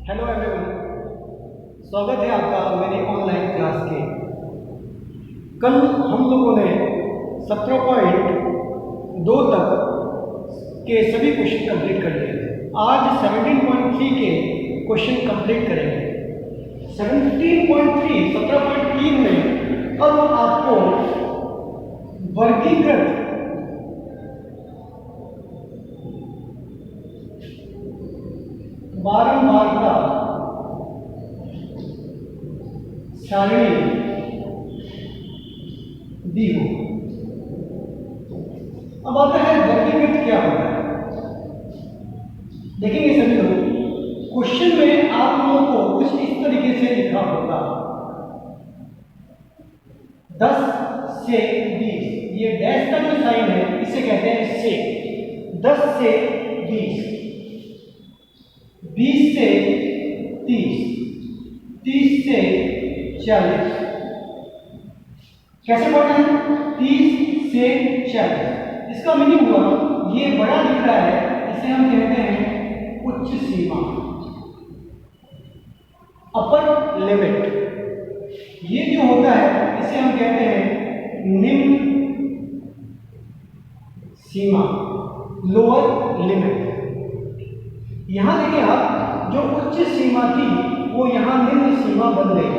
Hello everyone, स्वागत है आपका मेरी ऑनलाइन क्लास के। कल हम लोगों ने 17.2 तक के सभी क्वेश्चन कंप्लीट कर लिए। आज 17.3 के क्वेश्चन कंप्लीट करेंगे। 17.3 में अब आपको वर्गीकृत बारंबारता सारणी दी हो। अब आता है वर्गीकृत क्या होता है। देखेंगे सभी लोग, क्वेश्चन में आप लोगों को कुछ इस तरीके से लिखा होगा 10 से 20। ये डैश का जो साइन है इसे कहते हैं से। 10 से 20, 20 से 30, 30 से 40। कैसे पढ़ना है? 30 से 40। इसका मीनिंग हुआ ये बड़ा दिख रहा है, इसे हम कहते हैं उच्च सीमा, अपर लिमिट। ये जो होता है इसे हम कहते हैं निम्न सीमा, लोअर लिमिट। यहां देखिए आप, जो उच्च सीमा थी वो यहां निम्न सीमा बन गई।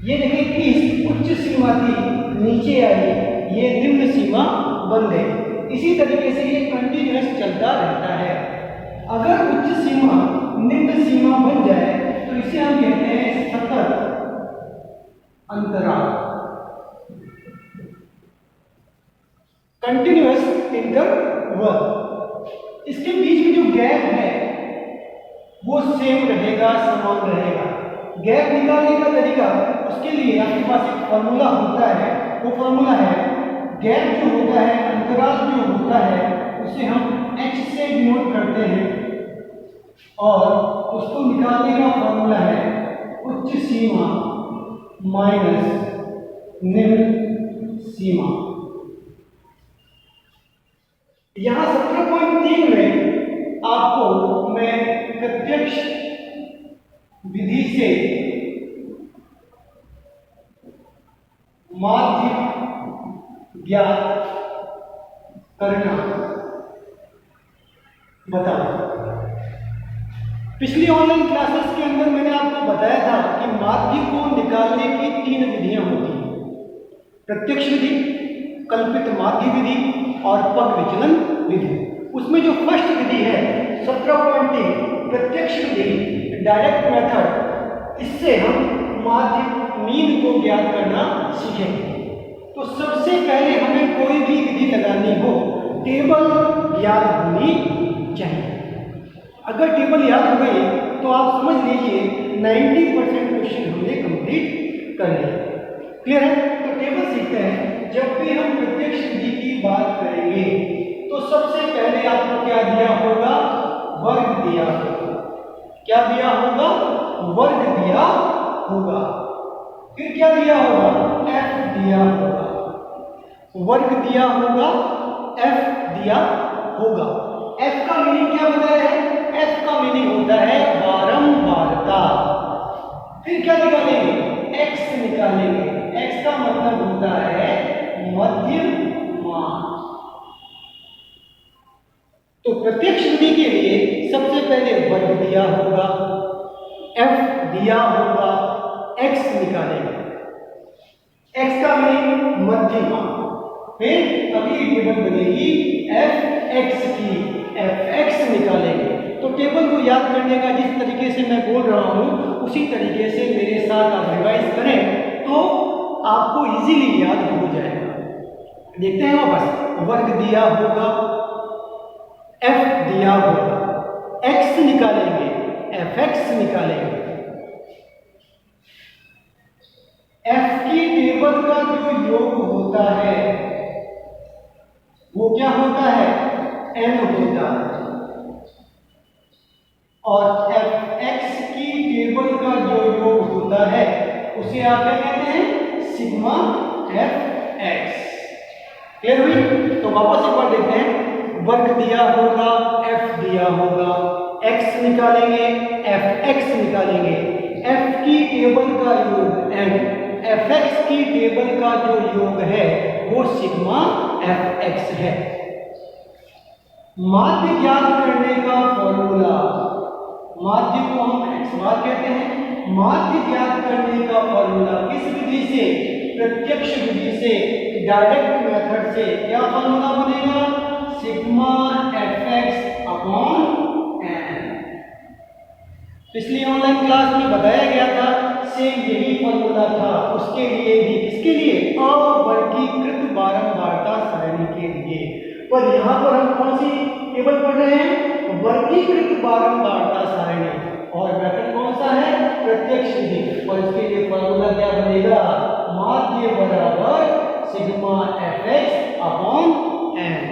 ये देखिए 30 उच्च सीमा थी, नीचे आई, ये निम्न सीमा बन गई। इसी तरीके से ये कंटिन्यूअस चलता रहता है। अगर उच्च सीमा निम्न सीमा बन जाए तो इसे हम कहते हैं सतत अंतराल, कंटिन्यूअस इंटरवल। इसके बीच में जो गैप है वो सेम रहेगा, समान रहेगा। गैप निकालने का तरीका, उसके लिए आपके पास एक फॉर्मूला होता है। वो फॉर्मूला है, गैप जो होता है, अंतराल जो होता है, उसे हम h से डिनोट करते हैं और उसको निकालने का फॉर्मूला है उच्च सीमा माइनस निम्न सीमा। यहां 17.3 में आपको मैं प्रत्यक्ष विधि से माध्य ज्ञात करना बताऊं। पिछली ऑनलाइन क्लासेस के अंदर मैंने आपको बताया था कि माध्य को निकालने की 3 विधियां होती हैं: प्रत्यक्ष विधि, कल्पित माध्य विधि और पग विचलन विधि। उसमें जो फर्स्ट विधि है 17.3 प्रत्यक्ष विधि, डायरेक्ट मेथड, इससे हम माध्य मीन को ज्ञात करना सीखेंगे। तो सबसे पहले हमें कोई भी विधि लगानी हो, टेबल याद होनी चाहिए। अगर टेबल याद हो गई तो आप समझ लीजिए 90% क्वेश्चन हमने कंप्लीट कर लिया। क्लियर है? तो टेबल सीखते हैं। जब भी हम प्रत्यक्ष विधि की बात करेंगे तो सबसे पहले आपको क्या दिया होगा? वर्ग दिया होगा। क्या दिया होगा? वर्ग दिया होगा। फिर क्या दिया होगा? f दिया होगा। वर्ग दिया होगा, f दिया होगा। f का मीनिंग क्या बताया है? f का मीनिंग होता है बारंबारता। फिर क्या निकालेंगे? x निकालेंगे। x का मतलब होता है मध्यमान। तो प्रत्यक्ष विधि के लिए सबसे पहले वर्ग दिया होगा, f दिया होगा, x निकालेंगे। x का मीनिंग मध्यमान। फिर अगली टेबल बनेगी fx की, fx निकालेंगे। तो टेबल को याद करने का जिस तरीके से मैं बोल रहा हूं उसी तरीके से मेरे साथ आप रिवाइज करें तो आपको इजीली याद हो जाएगा। देखते हैं वापस, वर्ग दिया होगा, f दिया होगा, x निकालेंगे, fx निकालेंगे। f की टेबल का जो योग होता है वो क्या होता है? n होता है। और fx की टेबल का जो योग होता है उसे आप क्या कहते हैं? Sigma fx। क्लियर हुई? तो वापस एक बार देखते हैं, वर्ग दिया होगा, f दिया होगा, x निकालेंगे, fx निकालेंगे। f की टेबल का योग n, fx की टेबल का जो योग है वो सिग्मा fx है। माध्य ज्ञात करने का फॉर्मूला, माध्य को हम x बार कहते हैं। माध्य ज्ञात करने का फॉर्मूला किस विधि से? प्रत्यक्ष विधि से, डायरेक्ट मेथड से। क्या फॉर्मूला बनेगा? Sigma fx upon n। पिछली ऑनलाइन क्लास में बताया गया था, सेम यही फॉर्मूला था उसके लिए भी। किसके लिए? अवर्गीकृत बारंबारता सारणी के लिए। पर यहाँ पर हम कौन सी टेबल पढ़ रहे हैं? वर्गीकृत बारंबारता सारणी। और मेथड कौन सा है? प्रत्यक्ष विधि। और इसके लिए फॉर्मूला क्या बनेगा? माध्य बराबर सिग्मा fx अपॉन n।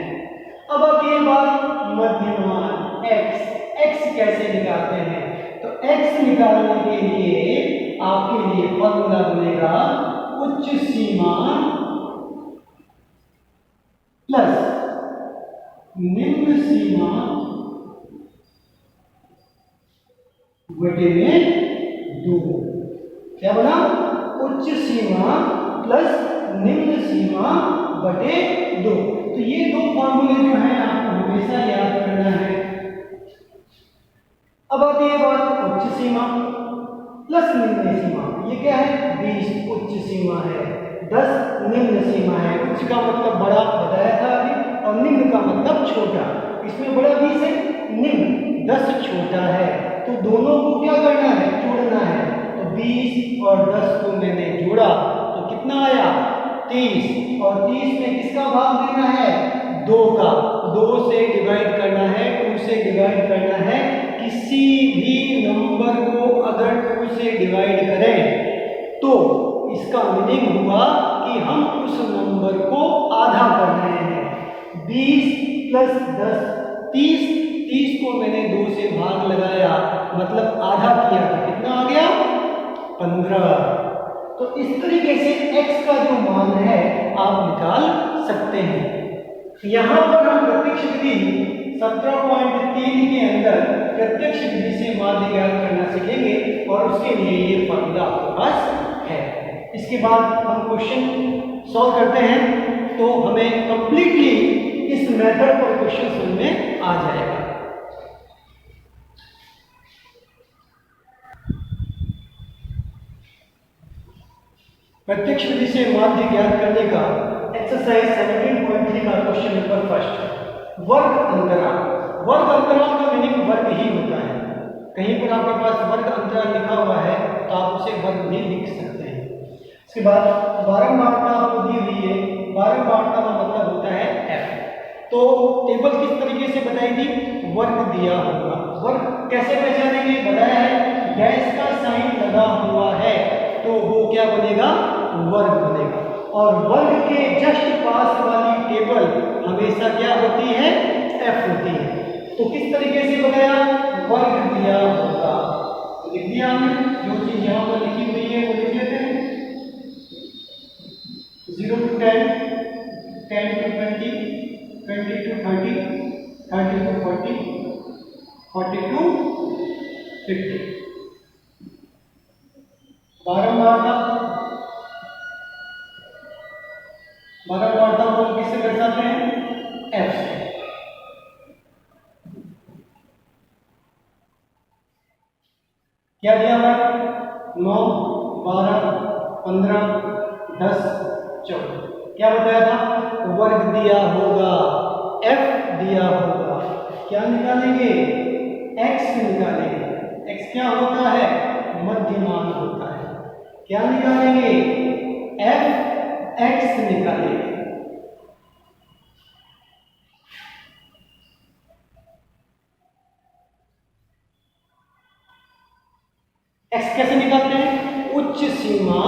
अब आगे बात मध्यमान x कैसे निकालते हैं? तो x निकालने के लिए आपके लिए फॉर्मूला बनेगा उच्च सीमा प्लस निम्न सीमा बटे में 2। क्या बना? उच्च सीमा प्लस निम्न सीमा बटे 2। तो ये दो फॉर्मूले जो है आपको हमेशा याद करना है। अब आती है बात उच्च सीमा प्लस निम्न सीमा। ये क्या है? 20 उच्च सीमा है, 10 निम्न सीमा है। उच्च का मतलब बड़ा बताया था अभी, और निम्न का मतलब छोटा। इसमें बड़ा 20 है, निम्न 10 छोटा है। तो दोनों को क्या करना है? जोड़ना है। तो 20 और 10 को मैंने जोड़ा तो कितना आया? 30। और 30 में किसका भाग देना है? 2 का। 2 से डिवाइड करना है, 2 से डिवाइड करना है। किसी भी नंबर को अगर 2 से डिवाइड करें तो इसका मीनिंग हुआ कि हम उस नंबर को आधा कर रहे हैं। 20 प्लस 10 30। 30 को मैंने 2 से भाग लगाया, मतलब आधा किया तो कितना आ गया? 15। तो इस तरीके से x का जो मान है आप निकाल सकते हैं। यहाँ पर हम प्रत्यक्ष विधि 17.3 के अंदर प्रत्यक्ष विधि से माध्य ज्ञात करना सीखेंगे, और उसके लिए ये फॉर्मूला आपके पास है। इसके बाद हम क्वेश्चन सॉल्व करते हैं, तो हमें कंप्लीटली इस मेथड पर क्वेश्चन समझ में आ जाएगा। प्रत्यक्ष विधि से माध्य ज्ञात करने का एक्सरसाइज 17.3 का क्वेश्चन नंबर फर्स्ट, वर्ग अंतराल। वर्ग अंतराल का मीनिंग वर्ग ही होता है। कहीं पर आपके पास वर्ग अंतराल लिखा हुआ है तो आप उसे वर्ग भी लिख सकते हैं। इसके बाद बारंबारता आपको दी हुई है। बारंबारता का मतलब होता है f। तो टेबल किस तरीके से बताई थी? वर्ग दिया होगा। वर्ग कैसे पहचानेंगे? बताया है गैस का साइन लगा हुआ है तो वो क्या बनेगा? वर्ग बनेगा। और वर्ग के जस्ट पास वाली टेबल हमेशा क्या होती है? f होती है। तो किस तरीके से बताया? वर्ग दिया होगा। लिख दिया हमने, जो चीज यहाँ पर लिखी हुई है वो लिख लेते हैं। 0 to 10, 10 to 20, 20 to 30, 30 to 40, 40 to 50। बारंबारता को किससे दर्शाते हैं? f से। क्या दिया हुआ? 9, 12, 15, 10, 14। क्या बताया था? वर्ग दिया होगा, f दिया होगा। क्या निकालेंगे? x निकालेंगे। x क्या होता है? मध्यमान होता है। क्या निकालेंगे? f x निकालेंगे। x कैसे निकालते हैं? उच्च सीमा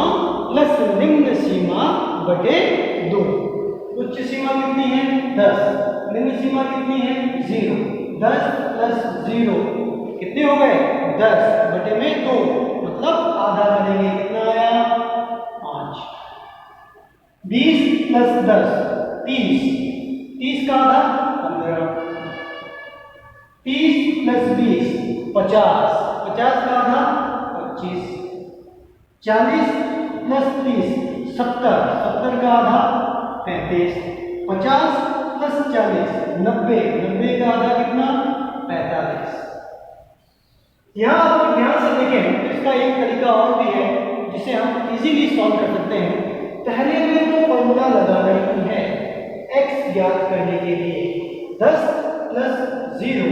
प्लस निम्न सीमा बटे 2। उच्च सीमा कितनी है? 10। निम्न सीमा कितनी है? 0। 10 प्लस 0 कितने हो गए? 10 बटे में 2, मतलब आधा करेंगे। कितना आया? 5। 20 प्लस 10 30। 30 का आधा 15। 30 प्लस 20 50, 50 का आधा 25, 40 प्लस 30 70, 70 का आधा 35, 50 प्लस 40 90, 90 का आधा कितना 45। यहाँ आप ध्यान से देखें तो इसका एक तरीका और भी है जिसे हम इजीली सॉल्व कर सकते हैं। पहले में तो फॉर्मूला लगाना ही है x ज्ञात करने के लिए 10 प्लस 0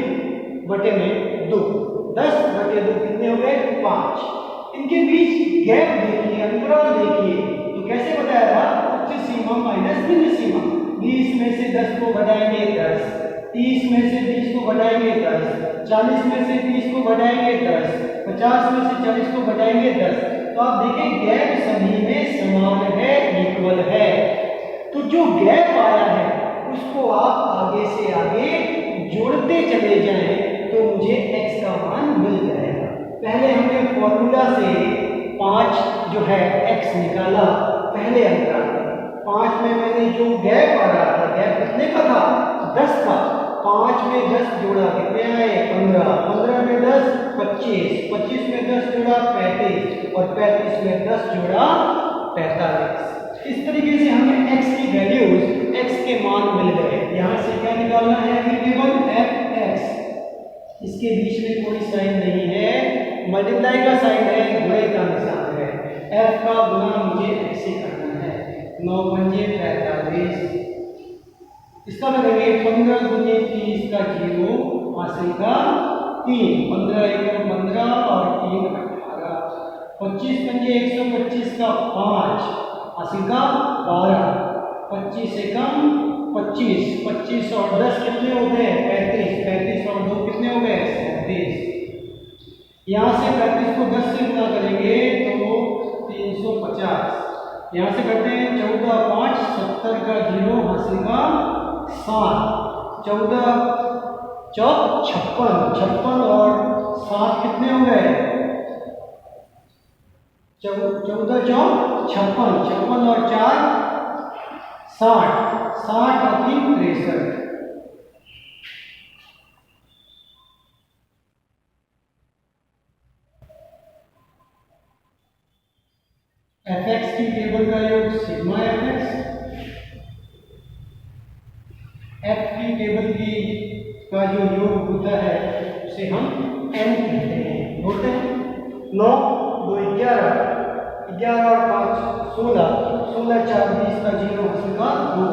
बटे में 2, 10 बटे 2 कितने हो गए 5। इनके बीच गैप देखिए, अंतराल देखिए, तो कैसे बताया था उच्च सीमा माइनस निम्न सीमा। 20 में से 10 को घटाएंगे 10, 30 में से 20 को घटाएंगे 10, 40 में से 30 को घटाएंगे 10, 50 में से 40 को घटाएंगे 10। तो आप देखें गैप सभी में समान है, इक्वल है। तो जो गैप आया है उसको आप आगे से आगे जोड़ते चले जाएं तो मुझे x का मान मिल जाएगा। पहले हमने फॉर्मूला से 5 जो है x निकाला पहले अंतराल में। 5 में मैंने जो गैप आ रहा था, गैप कितने का था 10 का, 5 में 10 जोड़ा कितने आए 15, 15 में 10 25, 25 में 10 जोड़ा 35 और 35 में 10 जोड़ा 45। इस तरीके से हमें x की वैल्यूज, x के मान मिल गए। यहाँ से क्या निकालना है वेरिएबल fx, इसके बीच में कोई साइन नहीं है, मल्टीप्लाई का साइन है, गुणे का निशान है। f का गुना मुझे x से करना है। 9 पंजे 45, इसका करेंगे 15 गुने 30 का 0 हासिल का 3, 15 एकम 15 और 3 18, 25 पंजे 125 का 5 हासिल का 12, 25 एकम 25, 25 और 10 कितने हो गए 35, 35 और 2 कितने हो गए 37। यहाँ से 35 को 10 से गुणा करेंगे तो 350, यहाँ से करते हैं 14 5 70 का 0 हासिल का 7, 14 चौक 56, 56 और 7 कितने हो गए 14 चौक 56, 56 और 4 60, 60 और 3 63। fx की टेबल का योग सिग्मा fx, f की टेबल की का जो योग होता है उसे हम n कहते हैं। होते हैं 9 2 11, 11 और 5 16, 16 4 20 का 0 हासिल का 2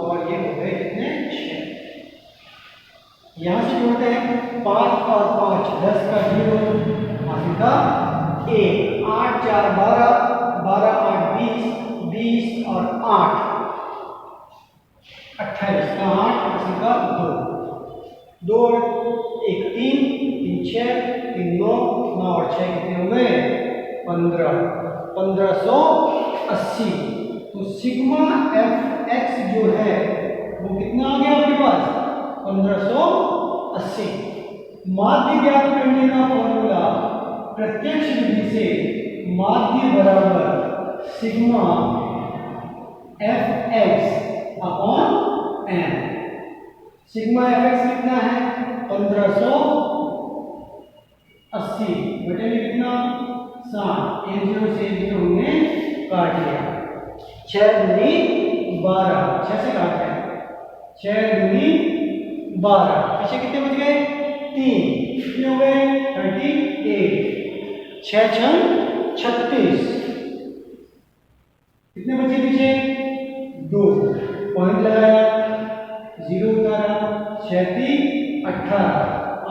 और ये हो गए कितने 6। यहाँ से जोड़ते हैं 5 और 5 10 का 0 हासिल का 1, 8 4 12, 12 8 20, 20 और 8 28 का 8 हासिल का 2, 2 1 3, 3 6, 3 9, 9 और 6 कितने हो गए 15, 1580। तो सिग्मा एफ एक्स जो है वो कितना आ गया आपके पास 1580। माध्य ज्ञात करने का फॉर्मूला प्रत्यक्ष विधि से माध्य बराबर sigma F X upon N. Sigma F X कितना है 1580 बटे में कितना 60, 1 0 से 0 हमने काट लिया। 6 दूनी 12, 6 से काट रहे हैं 6 दूनी 12, पीछे कितने बच गए 3, कितने हो गए 38, 6 6 36, कितने बचे पीछे 2, पॉइंट लगाया 0 उतारा 36 18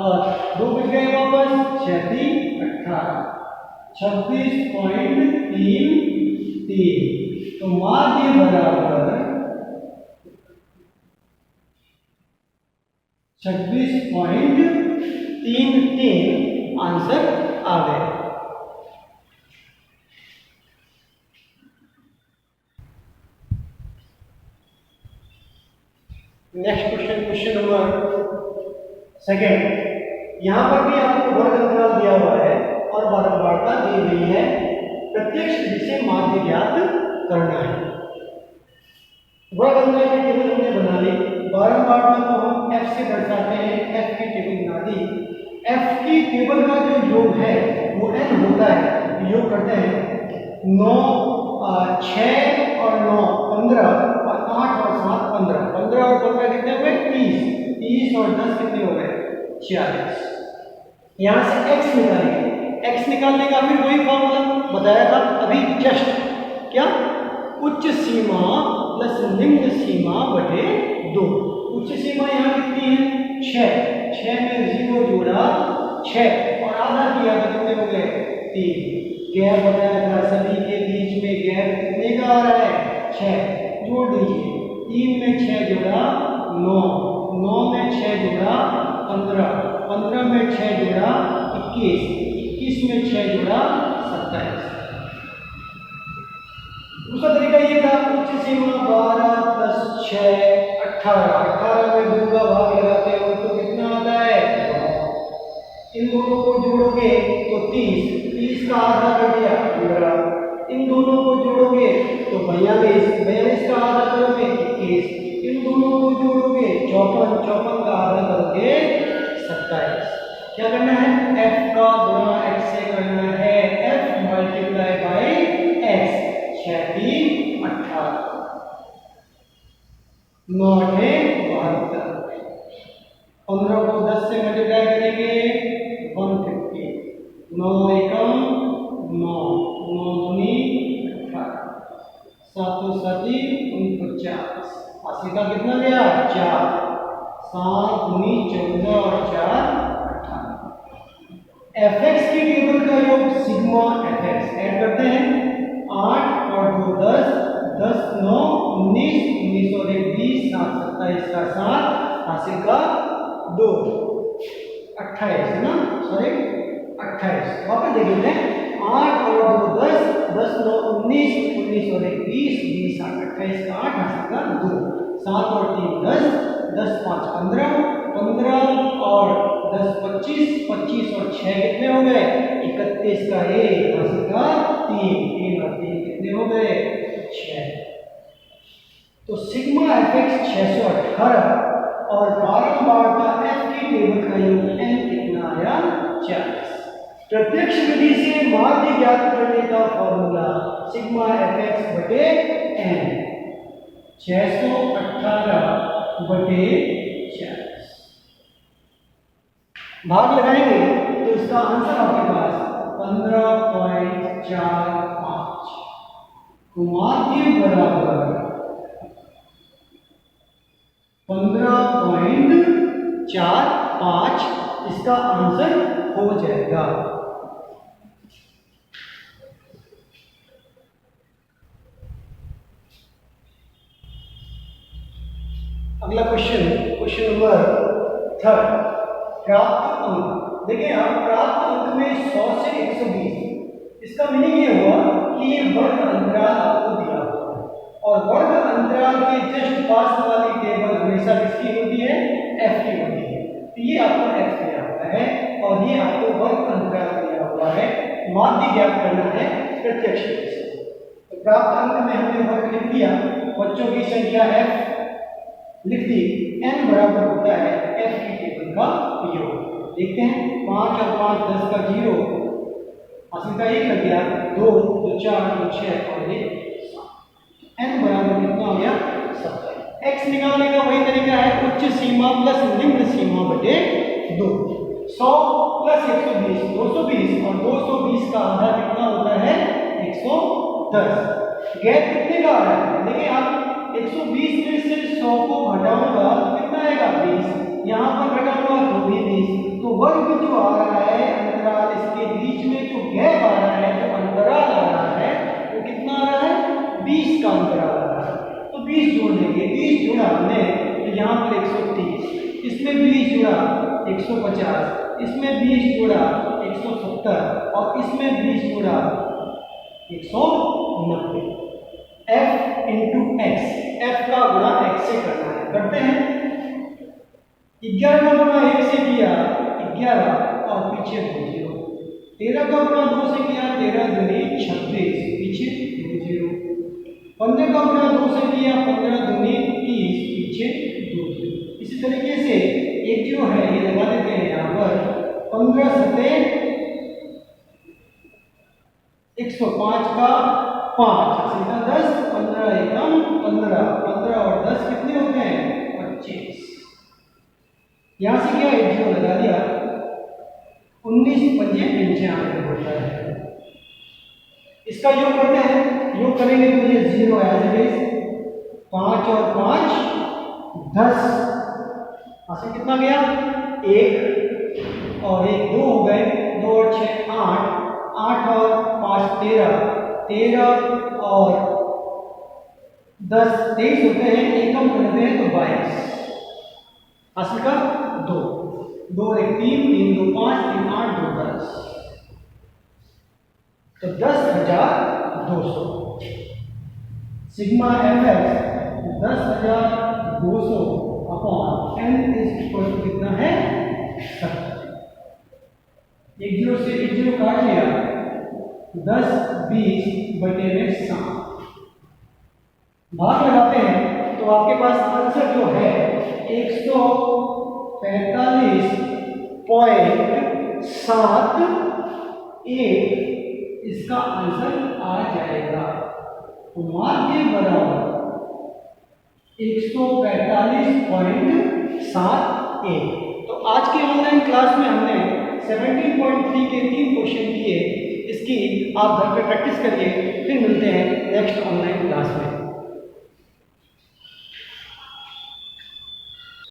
और 2 बच गए वापस 36 18, 26.33। तो माध्य बराबर 26.33 आंसर आ गया। Next question, question number 2। यहां पर भी आपको वर्ग अंतराल दिया हुआ है और बारंबारता दी गई है। प्रत्यक्ष विधि से माध्य ज्ञात करना है। वर्ग अंतराल की टेबल हमने बना ली। बारंबारता को हम f से दर्शाते हैं, f की टेबल बना दी। f की टेबल का जो योग है वो n होता है, योग करते हैं 9 6 और 9 15 और 8 और 7 15, 15 और 15 कितने हो गए 30, 30 और 10 कितने हो गए 40। यहाँ से x निकालेंगे, x निकालने का फिर वही फॉर्मूला बताया था अभी जस्ट, क्या उच्च सीमा प्लस निम्न सीमा बटे 2। उच्च सीमा यहाँ कितनी है 6, 6 में 0 जोड़ा 6 और आधा किया तो कितने हो गए 3। गैप बताया था सभी के बीच में गैप कितने का आ रहा है 6, जोड़ दीजिए 3 में 6 जोड़ा 9, 9 में 6 जोड़ा 15, 15 में 6 जोड़ा 21, 21 में 6 जोड़ा 27। दूसरा तरीका ये था उच्च सीमा 12 प्लस 6 18, 18 में 2 का भाग लगाते हो तो कितना आता है, इन दोनों को जोड़ोगे तो 30, 30 का आधा कर दिया 15, इन दोनों को जोड़ोगे तो 42, 42 का आधा करोगे 21, इन दोनों को जोड़ोगे 54, 54 का आधा करोगे 27। क्या करना है f का गुणा x से करना है, f मल्टीप्लाई बाय x, 6 3 18, 9 8 72, 15 को 10 से मल्टीप्लाई करेंगे 150, 9 एकम 9, 9 दूनी 18, 7 7 49, 80 का कितना गया 4, 7 दूनी 14 और 4 fx की टेबल का योग सिग्मा fx ऐड करते हैं 8 और 2 10, 10 9 19, 19 और 1 20, 7 27 का 7, हासिल का 2 28 है ना, सॉरी 28। वापस देख लेते हैं 8 और 2 10, 10 9 19, 19 और 1 20, 20 7 28 का 8, हासिल का 2, 7 और 3 10, 10 5 15, 15 और 10 25, 25 और 6 कितने हो गए 31 का 1, हासिल का 3, 3 और 3 कितने हो गए 6। तो सिग्मा fx 618 और बारंबारता f की टेबल का योग n कितना आया 40। प्रत्यक्ष विधि से माध्य ज्ञात करने का फॉर्मूला सिग्मा fx बटे n, 618 बटे 40। भाग लगाएंगे तो इसका आंसर आपके पास 15.45, माध्य बराबर 15.45, इसका आंसर हो जाएगा। अगला क्वेश्चन, क्वेश्चन नंबर 3, प्राप्त अंक। देखिए हम प्राप्त अंक में 100 से 120, इसका मीनिंग ये हुआ कि ये वर्ग अंतराल आपको दिया हुआ है और वर्ग अंतराल के जस्ट पास वाली टेबल हमेशा किसकी होती है f की होती है। तो ये आपको f दिया हुआ है और ये आपको वर्ग अंतराल दिया हुआ है, माध्य ज्ञात करना है प्रत्यक्ष विधि से। तो प्राप्त अंक में हमने वर्ग लिख दिया, बच्चों की संख्या f लिख दी, n बराबर होता है f की टेबल का योग। देखते हैं 5 और 5 10 का 0, हासिल का 1 लग गया, 2 2 4 2 6 और 1 7, n बराबर कितना हो गया 27। x निकालने का वही तरीका है उच्च सीमा प्लस निम्न सीमा बटे 2। 100 प्लस 120 220 और 220 का आधा कितना होता है 110। गैप कितने का आ रहा है, देखिए आप 120 में से 100 को घटाऊंगा तो कितना आएगा 20, यहाँ पर घटाऊंगा तो भी 20। तो वर्ग जो आ रहा है अंतराल, इसके बीच में जो गैप आ रहा है, जो अंतराल आ रहा है वो कितना आ रहा है 20 का अंतराल आ रहा है। तो 20 जोड़ देंगे, 20 जोड़ा हमने तो यहाँ पर 130, इसमें 20 जोड़ा 150, इसमें 20 जोड़ा 170 और इसमें 20 जोड़ा 190। f इंटू एक्स, f का गुणा x से करना है, करते हैं 11 का गुणा 1 से किया 11 और पीछे 2 0, 13 का गुणा 2 से किया 13 दूनी 26, पीछे 2 0, 15 का गुणा 2 से किया 15 दूनी 30, पीछे 2 0। तरीके से एक जो है ये लगा देते हैं यहाँ पर 15 सतह 105 का 5 सीधा 10, 15 एकम 15, 15 और 10 कितने होते हैं 25। यहां से क्या एक जीरो लगा दिया, 19 पंजे 95 होता है। इसका योग करते हैं, योग करेंगे तो ये 0 एज इट इज, 5 और 5 10, ऐसे कितना गया 1 और 1 2 हो गए, 2 और 6 8, 8 और 5 13, 13 और 10 23 होते हैं, एक कम करते हैं तो 22, हासिल का 2, 2 1 3, 3 2 5, 3 8, 2 10, तो 10,200 sigma F X 10,200 upon N is equal to कितना है 70। एक जीरो से एक जीरो काट लिया, 10 20 बटे में 7 भाग लगाते हैं तो आपके पास आंसर जो है 145.71 इसका आंसर आ जाएगा। तो माध्य बराबर 145.71। तो आज के ऑनलाइन क्लास में हमने 17.3 के 3 क्वेश्चन किए। इसकी आप घर पे प्रैक्टिस करिए, फिर मिलते हैं नेक्स्ट ऑनलाइन क्लास में।